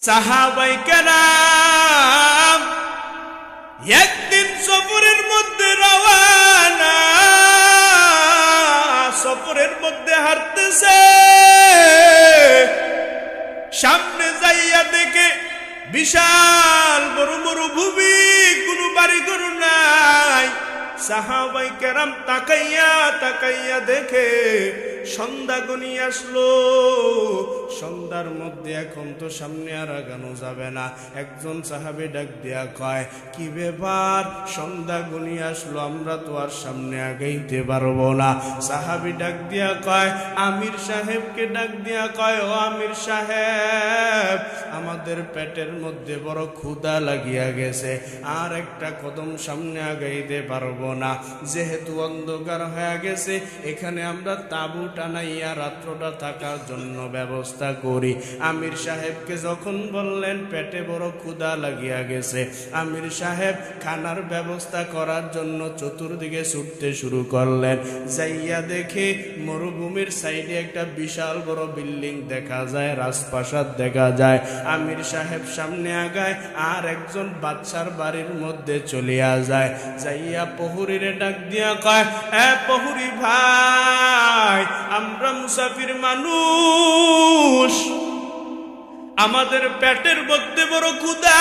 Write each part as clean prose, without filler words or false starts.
সাহাবায়ে কেরাম একদিন সফরের মধ্যে রওয়ানা, সফরের মধ্যে হাঁটতেছে, সামনে যাইয়া দেখে বিশাল বড় মরুভূমি, কোনো বাড়িঘর নাই। সাহাবায়ে কেরাম তাকাইয়া তাকাইয়া দেখে সন্ধ্যা গনিয়ে আসলো। সন্ধ্যার মধ্যে এখন তো সামনে আর আগানো যাবে না। একজন সাহাবী ডাক দিয়া কয়, কি ব্যাপার, সন্ধ্যা গনিয়ে আসলো, আমরা তো আর সামনে আগাইতে পারবো না। সাহাবী ডাক দিয়া কয়, আমির সাহেবকে ডাক দিয়া কয়, ও আমির সাহেব, আমাদের পেটের মধ্যে বড় ক্ষুধা লাগিয়া গেছে, আর একটা কদম সামনে আগাইতে পারবো না। যেহেতু অন্ধকার হয়ে গেছে, এখানে আমরা তাঁবু টানাইয়া রাত্রটা থাকার জন্য ব্যবস্থা করি। আমির সাহেবকে যখন বললেন পেটে বড় ক্ষুধা লাগিয়া গেছে, আমির সাহেব খানার ব্যবস্থা করার জন্য চতুর্দিকে ছুটতে শুরু করলেন। যাইয়া দেখে মরুভূমির সাইডে একটা বিশাল বড় বিল্ডিং দেখা যায়, রাজপ্রাসাদ দেখা যায়। আমির সাহেব সামনে আগায়, আর একজন বাদশার বাড়ির মধ্যে চলিয়া যায়। যাইয়া প্রহরীরে ডাক দিয়া কয়, এ প্রহরী ভাই, আমরা মুসাফির মানুষ, আমাদের পেটের মধ্যে বড় ক্ষুধা,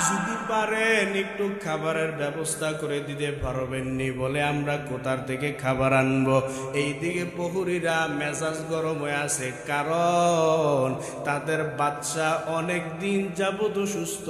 যদি পারেন একটু খাবারের ব্যবস্থা করে দিতে পারবেননি? বলে, আমরা কোথার থেকে খাবার আনবো? এইদিকে প্রহরীরা মেজাজ গরম হয়ে আছে, কারণ তাদের বাচ্চা অনেক দিন যাবত সুস্থ,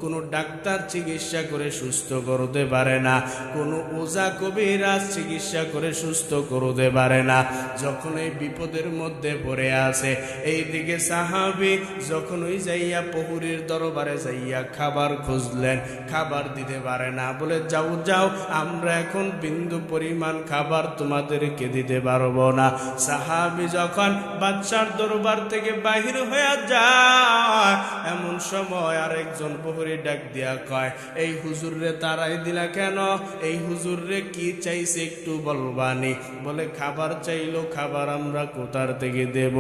কোনো ডাক্তার চিকিৎসা করে সুস্থ করতে পারে না, কোনো ওজা কবিরাজ চিকিৎসা করে সুস্থ করতে পারে না। যখন এই বিপদের মধ্যে পড়ে আছে, এইদিকে সাহাবী যখন ওই যাইয়া প্রহরীর দরবারে যাইয়া খাবার খুঁজলেন, খাবার দিতে পারে না। বলে, যাও যাও, আমরা এখন বিন্দু পরিমাণ খাবার তোমাদেরকে দিতে পারবো না। সাহাবী যখন বাদশার দরবার থেকে বাহির হয়ে যায়, এমন সময় আরেকজন প্রহরী ডাক দিয়া কয়, এই হুজুররে তারাই দিলা কেন? এই হুজুররে কি চাইছে একটু বলবানি? বলে, খাবার চাইলো, খাবার আমরা কোথার থেকে দেব?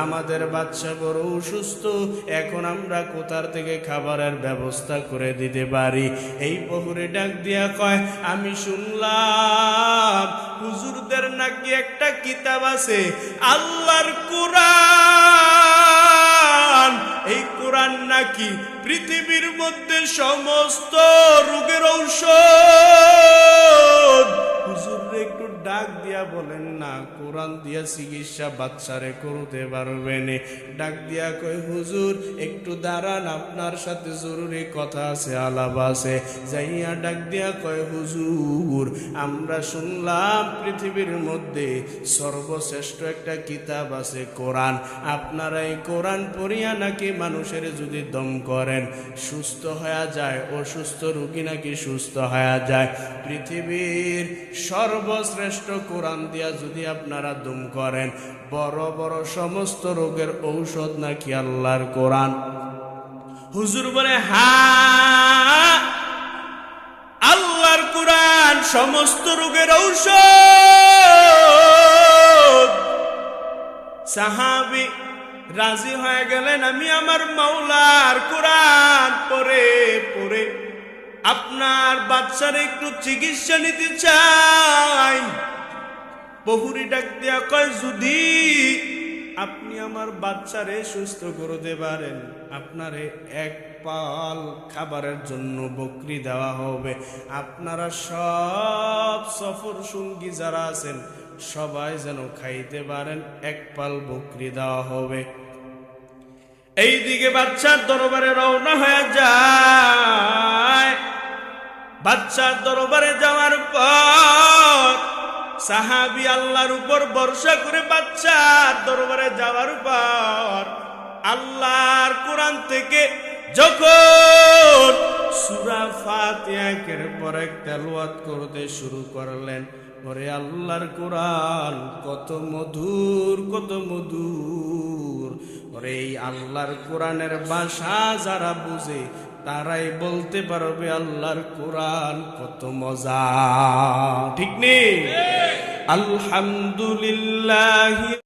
আমাদের বাদশা বড় অসুস্থ, এখন আমরা কোথার থেকে খাবারের ব্যবস্থা করে দিতে পারি? এই প্রহরী ডাক দিয়া কয়, আমি শুনলাম হুজুরদের নাকি একটা কিতাব আছে, আল্লাহর কোরআন। এই কোরআন নাকি পৃথিবীর মধ্যে সমস্ত রোগের ঔষধ। হুজুররে একটু ডাক দিয়া বলেন না, কোরআন দিয়া চিকিৎসা বাচ্চারে করতে পারবেন? ডাক দিয়া কয়, হুজুর একটু দাঁড়ান, আপনার সাথে জরুরি কথা আছে, আলাপ আছে। যাইয়া ডাক দিয়া কয়, হুজুর, আমরা শুনলাম পৃথিবীর মধ্যে সর্বশ্রেষ্ঠ একটা কিতাব আছে, কোরআন। আপনারা এই কোরআন পড়িয়া নাকি মানুষের যদি দম করেন সুস্থ হয়ে যায়, অসুস্থ রোগী নাকি সুস্থ হয়ে যায়। পৃথিবীর সর্বশ্রেষ্ঠ কোরআন দিয়া যদি আপনারা দম করেন, বড় বড় সমস্ত রোগের ঔষধ নাকি আল্লাহর কোরআন। হুজুর বলে, হ্যাঁ, আল্লাহর কোরআন সমস্ত রোগের ঔষধ। সাহাবী রাজি হয়ে গেলেন, আমি আমার মাওলার কোরআন পড়ে পড়ে আপনার বাচ্চার একটু চিকিৎসা নিতে চাই। প্রহরী ডাক দিয়া কয়, যদি আপনি আমার বাচ্চারে সুস্থ করতে পারেন, আপনারে এক পাল খাবারের জন্য বকরি দেওয়া হবে। আপনারা সব সফর সঙ্গী যারা আছেন সবাই যেন খাইতে পারেন, এক পাল বকরি দেওয়া হবে। এইদিকে বাচ্চার দরবারে রওনা হয়ে যায়। বাচ্চার দরবারে যাওয়ার পর সাহাবী আল্লাহর উপর ভরসা করে বাচ্চার দরবারে যাওয়ার পর আল্লাহর কোরআন থেকে যখন সূরা ফাতিহা একের পর এক তেলাওয়াত করতে শুরু করলেন, পরে আল্লাহর কোরআন কত মধুর, কত মধুর। পরে এই আল্লাহর কোরআনের ভাষা যারা বুঝে তারাই বলতে পারবে আল্লাহর কোরআন কত মজা। ঠিক নেই? আলহামদুলিল্লাহ।